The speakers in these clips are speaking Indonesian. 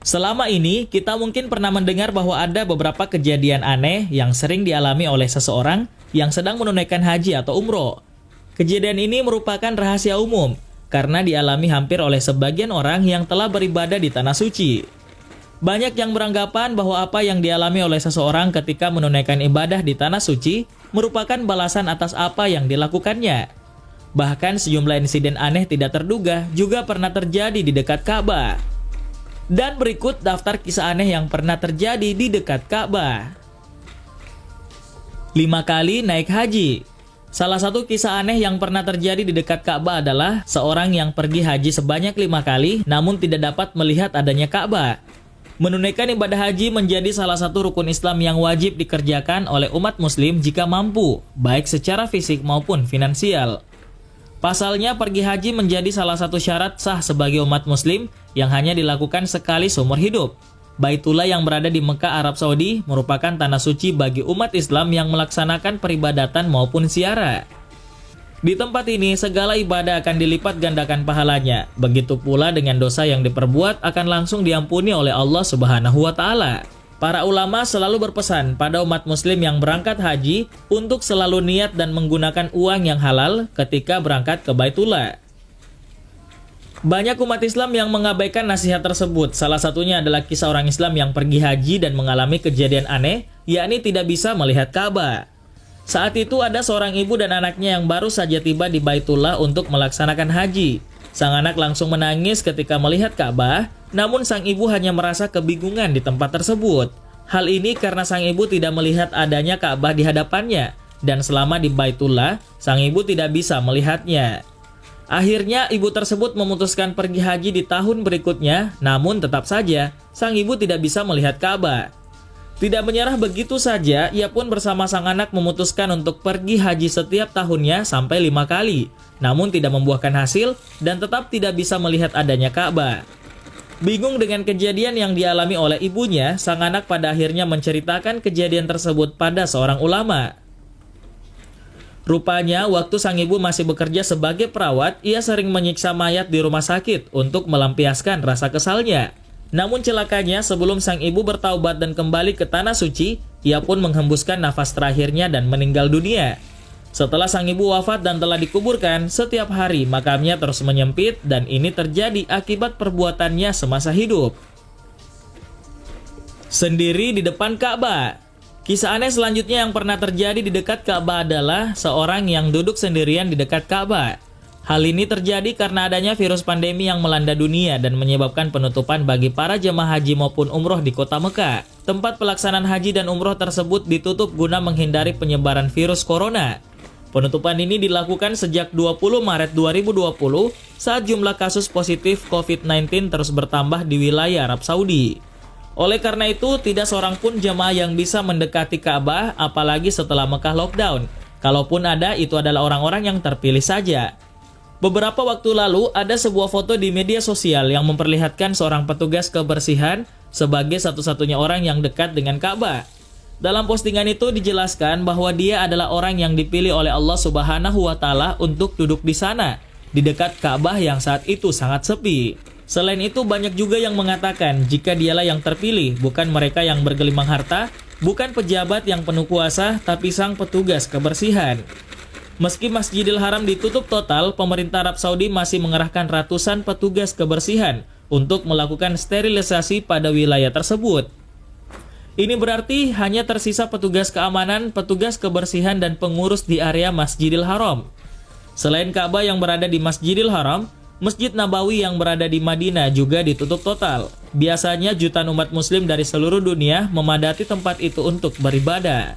Selama ini, kita mungkin pernah mendengar bahwa ada beberapa kejadian aneh yang sering dialami oleh seseorang yang sedang menunaikan haji atau umroh. Kejadian ini merupakan rahasia umum, karena dialami hampir oleh sebagian orang yang telah beribadah di tanah suci. Banyak yang beranggapan bahwa apa yang dialami oleh seseorang ketika menunaikan ibadah di tanah suci merupakan balasan atas apa yang dilakukannya. Bahkan sejumlah insiden aneh tidak terduga juga pernah terjadi di dekat Ka'bah. Dan berikut daftar kisah aneh yang pernah terjadi di dekat Ka'bah. 5 kali naik haji. Salah satu kisah aneh yang pernah terjadi di dekat Ka'bah adalah seorang yang pergi haji sebanyak 5 kali namun tidak dapat melihat adanya Ka'bah. Menunaikan ibadah haji menjadi salah satu rukun Islam yang wajib dikerjakan oleh umat muslim jika mampu, baik secara fisik maupun finansial. Pasalnya, pergi haji menjadi salah satu syarat sah sebagai umat muslim yang hanya dilakukan sekali seumur hidup. Baitullah yang berada di Mekah, Arab Saudi merupakan tanah suci bagi umat Islam yang melaksanakan peribadatan maupun ziarah. Di tempat ini, segala ibadah akan dilipat gandakan pahalanya. Begitu pula dengan dosa yang diperbuat akan langsung diampuni oleh Allah Subhanahu wa Ta'ala. Para ulama selalu berpesan pada umat muslim yang berangkat haji untuk selalu niat dan menggunakan uang yang halal ketika berangkat ke Baitullah. Banyak umat Islam yang mengabaikan nasihat tersebut. Salah satunya adalah kisah orang Islam yang pergi haji dan mengalami kejadian aneh, yakni tidak bisa melihat Ka'bah. Saat itu ada seorang ibu dan anaknya yang baru saja tiba di Baitullah untuk melaksanakan haji. Sang anak langsung menangis ketika melihat Ka'bah, namun sang ibu hanya merasa kebingungan di tempat tersebut. Hal ini karena sang ibu tidak melihat adanya Ka'bah di hadapannya, dan selama di Baitullah, sang ibu tidak bisa melihatnya. Akhirnya, ibu tersebut memutuskan pergi haji di tahun berikutnya, namun tetap saja, sang ibu tidak bisa melihat Ka'bah. Tidak menyerah begitu saja, ia pun bersama sang anak memutuskan untuk pergi haji setiap tahunnya sampai 5 kali, namun tidak membuahkan hasil dan tetap tidak bisa melihat adanya Ka'bah. Bingung dengan kejadian yang dialami oleh ibunya, sang anak pada akhirnya menceritakan kejadian tersebut pada seorang ulama. Rupanya, waktu sang ibu masih bekerja sebagai perawat, ia sering menyiksa mayat di rumah sakit untuk melampiaskan rasa kesalnya. Namun celakanya, sebelum sang ibu bertaubat dan kembali ke tanah suci, ia pun menghembuskan nafas terakhirnya dan meninggal dunia. Setelah sang ibu wafat dan telah dikuburkan, setiap hari makamnya terus menyempit dan ini terjadi akibat perbuatannya semasa hidup. Sendiri di depan Ka'bah. Kisah aneh selanjutnya yang pernah terjadi di dekat Ka'bah adalah seorang yang duduk sendirian di dekat Ka'bah. Hal ini terjadi karena adanya virus pandemi yang melanda dunia dan menyebabkan penutupan bagi para jemaah haji maupun umroh di kota Mekah. Tempat pelaksanaan haji dan umroh tersebut ditutup guna menghindari penyebaran virus corona. Penutupan ini dilakukan sejak 20 Maret 2020 saat jumlah kasus positif COVID-19 terus bertambah di wilayah Arab Saudi. Oleh karena itu, tidak seorang pun jemaah yang bisa mendekati Ka'bah apalagi setelah Mekah lockdown. Kalaupun ada, itu adalah orang-orang yang terpilih saja. Beberapa waktu lalu, ada sebuah foto di media sosial yang memperlihatkan seorang petugas kebersihan sebagai satu-satunya orang yang dekat dengan Ka'bah. Dalam postingan itu dijelaskan bahwa dia adalah orang yang dipilih oleh Allah Subhanahu wa Ta'ala untuk duduk di sana, di dekat Ka'bah yang saat itu sangat sepi. Selain itu, banyak juga yang mengatakan jika dialah yang terpilih, bukan mereka yang bergelimang harta, bukan pejabat yang penuh kuasa, tapi sang petugas kebersihan. Meski Masjidil Haram ditutup total, pemerintah Arab Saudi masih mengerahkan ratusan petugas kebersihan untuk melakukan sterilisasi pada wilayah tersebut. Ini berarti hanya tersisa petugas keamanan, petugas kebersihan, dan pengurus di area Masjidil Haram. Selain Ka'bah yang berada di Masjidil Haram, Masjid Nabawi yang berada di Madinah juga ditutup total. Biasanya jutaan umat muslim dari seluruh dunia memadati tempat itu untuk beribadah.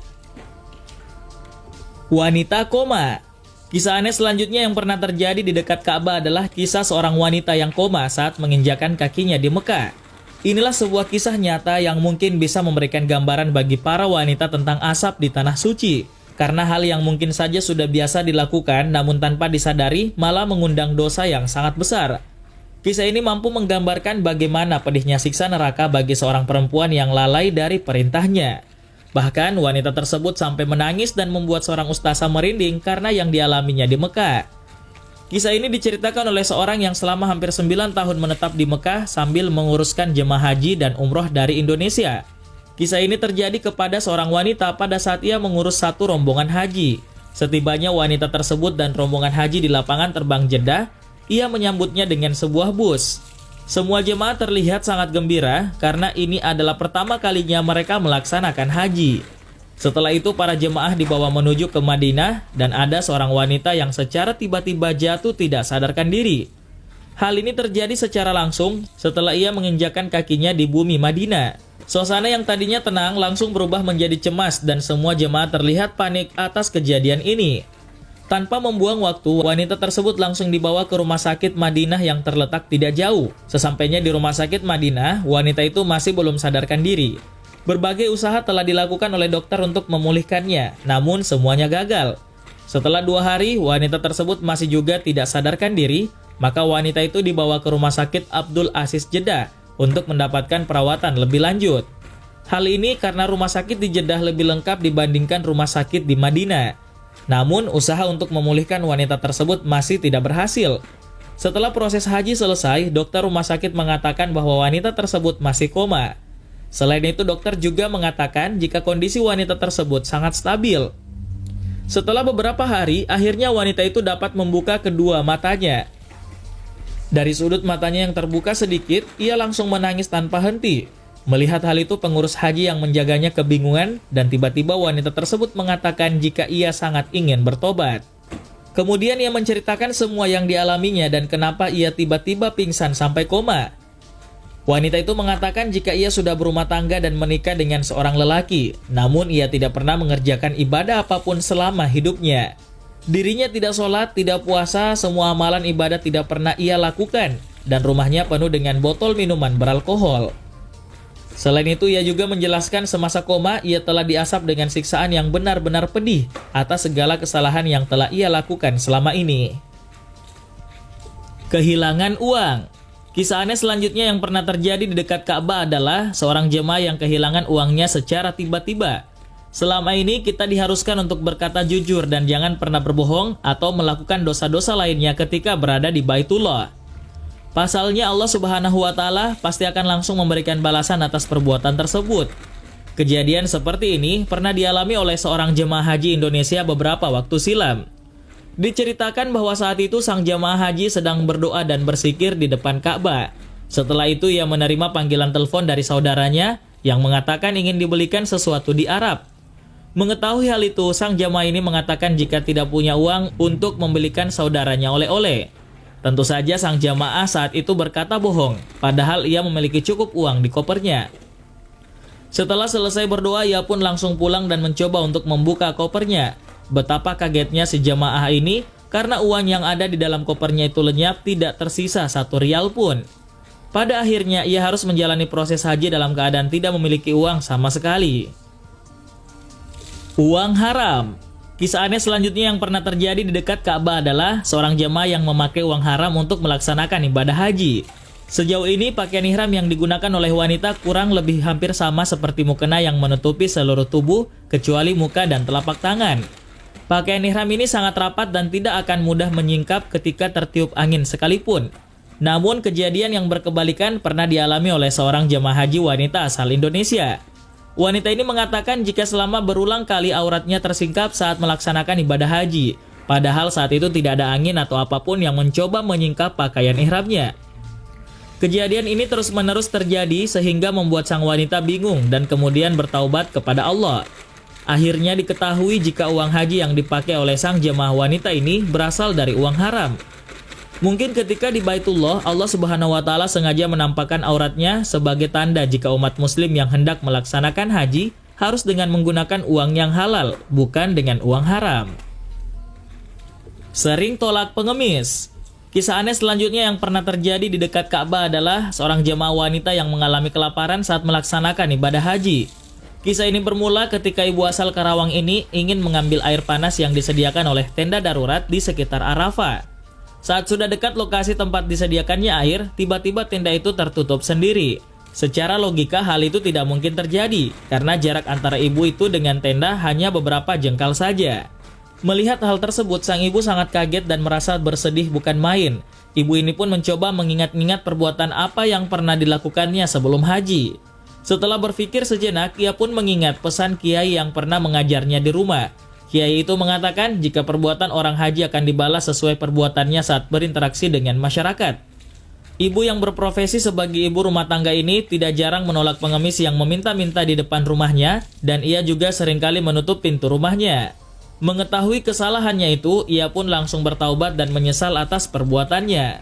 Wanita koma. Kisah aneh selanjutnya yang pernah terjadi di dekat Ka'bah adalah kisah seorang wanita yang koma saat menginjakan kakinya di Mekah. Inilah sebuah kisah nyata yang mungkin bisa memberikan gambaran bagi para wanita tentang asap di tanah suci. Karena hal yang mungkin saja sudah biasa dilakukan namun tanpa disadari malah mengundang dosa yang sangat besar. Kisah ini mampu menggambarkan bagaimana pedihnya siksa neraka bagi seorang perempuan yang lalai dari perintahnya. Bahkan wanita tersebut sampai menangis dan membuat seorang ustazah merinding karena yang dialaminya di Mekah. Kisah ini diceritakan oleh seorang yang selama hampir 9 tahun menetap di Mekah sambil menguruskan jemaah haji dan umroh dari Indonesia. Kisah ini terjadi kepada seorang wanita pada saat ia mengurus satu rombongan haji. Setibanya wanita tersebut dan rombongan haji di lapangan terbang Jeddah, ia menyambutnya dengan sebuah bus. Semua jemaah terlihat sangat gembira karena ini adalah pertama kalinya mereka melaksanakan haji. Setelah itu para jemaah dibawa menuju ke Madinah dan ada seorang wanita yang secara tiba-tiba jatuh tidak sadarkan diri. Hal ini terjadi secara langsung setelah ia menginjakkan kakinya di bumi Madinah. Suasana yang tadinya tenang langsung berubah menjadi cemas dan semua jemaah terlihat panik atas kejadian ini. Tanpa membuang waktu, wanita tersebut langsung dibawa ke rumah sakit Madinah yang terletak tidak jauh. Sesampainya di rumah sakit Madinah, wanita itu masih belum sadarkan diri. Berbagai usaha telah dilakukan oleh dokter untuk memulihkannya, namun semuanya gagal. Setelah 2 hari, wanita tersebut masih juga tidak sadarkan diri, maka wanita itu dibawa ke rumah sakit Abdul Aziz Jeddah untuk mendapatkan perawatan lebih lanjut. Hal ini karena rumah sakit di Jeddah lebih lengkap dibandingkan rumah sakit di Madinah. Namun, usaha untuk memulihkan wanita tersebut masih tidak berhasil. Setelah proses haji selesai, dokter rumah sakit mengatakan bahwa wanita tersebut masih koma. Selain itu, dokter juga mengatakan jika kondisi wanita tersebut sangat stabil. Setelah beberapa hari, akhirnya wanita itu dapat membuka kedua matanya. Dari sudut matanya yang terbuka sedikit, ia langsung menangis tanpa henti. Melihat hal itu, pengurus haji yang menjaganya kebingungan dan tiba-tiba wanita tersebut mengatakan jika ia sangat ingin bertobat. Kemudian ia menceritakan semua yang dialaminya dan kenapa ia tiba-tiba pingsan sampai koma. Wanita itu mengatakan jika ia sudah berumah tangga dan menikah dengan seorang lelaki, namun ia tidak pernah mengerjakan ibadah apapun selama hidupnya. Dirinya tidak sholat, tidak puasa, semua amalan ibadah tidak pernah ia lakukan, dan rumahnya penuh dengan botol minuman beralkohol. Selain itu, ia juga menjelaskan semasa koma, ia telah diasap dengan siksaan yang benar-benar pedih atas segala kesalahan yang telah ia lakukan selama ini. Kehilangan uang. Kisah aneh selanjutnya yang pernah terjadi di dekat Ka'bah adalah seorang jemaah yang kehilangan uangnya secara tiba-tiba. Selama ini kita diharuskan untuk berkata jujur dan jangan pernah berbohong atau melakukan dosa-dosa lainnya ketika berada di Baitullah. Pasalnya Allah Subhanahu wa Ta'ala pasti akan langsung memberikan balasan atas perbuatan tersebut. Kejadian seperti ini pernah dialami oleh seorang jemaah haji Indonesia beberapa waktu silam. Diceritakan bahwa saat itu sang jemaah haji sedang berdoa dan berzikir di depan Ka'bah. Setelah itu ia menerima panggilan telepon dari saudaranya yang mengatakan ingin dibelikan sesuatu di Arab. Mengetahui hal itu, sang jemaah ini mengatakan jika tidak punya uang untuk membelikan saudaranya oleh-oleh. Tentu saja sang jemaah saat itu berkata bohong, padahal ia memiliki cukup uang di kopernya. Setelah selesai berdoa, ia pun langsung pulang dan mencoba untuk membuka kopernya. Betapa kagetnya si jemaah ini karena uang yang ada di dalam kopernya itu lenyap, tidak tersisa 1 rial pun. Pada akhirnya ia harus menjalani proses haji dalam keadaan tidak memiliki uang sama sekali. Uang haram. Kisah aneh selanjutnya yang pernah terjadi di dekat Ka'bah adalah seorang jemaah yang memakai uang haram untuk melaksanakan ibadah haji. Sejauh ini pakaian ihram yang digunakan oleh wanita kurang lebih hampir sama seperti mukena yang menutupi seluruh tubuh kecuali muka dan telapak tangan. Pakaian ihram ini sangat rapat dan tidak akan mudah menyingkap ketika tertiup angin sekalipun. Namun kejadian yang berkebalikan pernah dialami oleh seorang jemaah haji wanita asal Indonesia. Wanita ini mengatakan jika selama berulang kali auratnya tersingkap saat melaksanakan ibadah haji, padahal saat itu tidak ada angin atau apapun yang mencoba menyingkap pakaian ihramnya. Kejadian ini terus-menerus terjadi sehingga membuat sang wanita bingung dan kemudian bertaubat kepada Allah. Akhirnya diketahui jika uang haji yang dipakai oleh sang jemaah wanita ini berasal dari uang haram. Mungkin ketika di Baitullah, Allah Subhanahu wa Ta'ala sengaja menampakkan auratnya sebagai tanda jika umat muslim yang hendak melaksanakan haji harus dengan menggunakan uang yang halal, bukan dengan uang haram. Sering tolak pengemis. Kisah aneh selanjutnya yang pernah terjadi di dekat Ka'bah adalah seorang jemaah wanita yang mengalami kelaparan saat melaksanakan ibadah haji. Kisah ini bermula ketika ibu asal Karawang ini ingin mengambil air panas yang disediakan oleh tenda darurat di sekitar Arafah. Saat sudah dekat lokasi tempat disediakannya air, tiba-tiba tenda itu tertutup sendiri. Secara logika hal itu tidak mungkin terjadi, karena jarak antara ibu itu dengan tenda hanya beberapa jengkal saja. Melihat hal tersebut, sang ibu sangat kaget dan merasa bersedih bukan main. Ibu ini pun mencoba mengingat-ingat perbuatan apa yang pernah dilakukannya sebelum haji. Setelah berpikir sejenak, ia pun mengingat pesan kiai yang pernah mengajarnya di rumah. Kiai itu mengatakan jika perbuatan orang haji akan dibalas sesuai perbuatannya saat berinteraksi dengan masyarakat. Ibu yang berprofesi sebagai ibu rumah tangga ini tidak jarang menolak pengemis yang meminta-minta di depan rumahnya, dan ia juga seringkali menutup pintu rumahnya. Mengetahui kesalahannya itu, ia pun langsung bertaubat dan menyesal atas perbuatannya.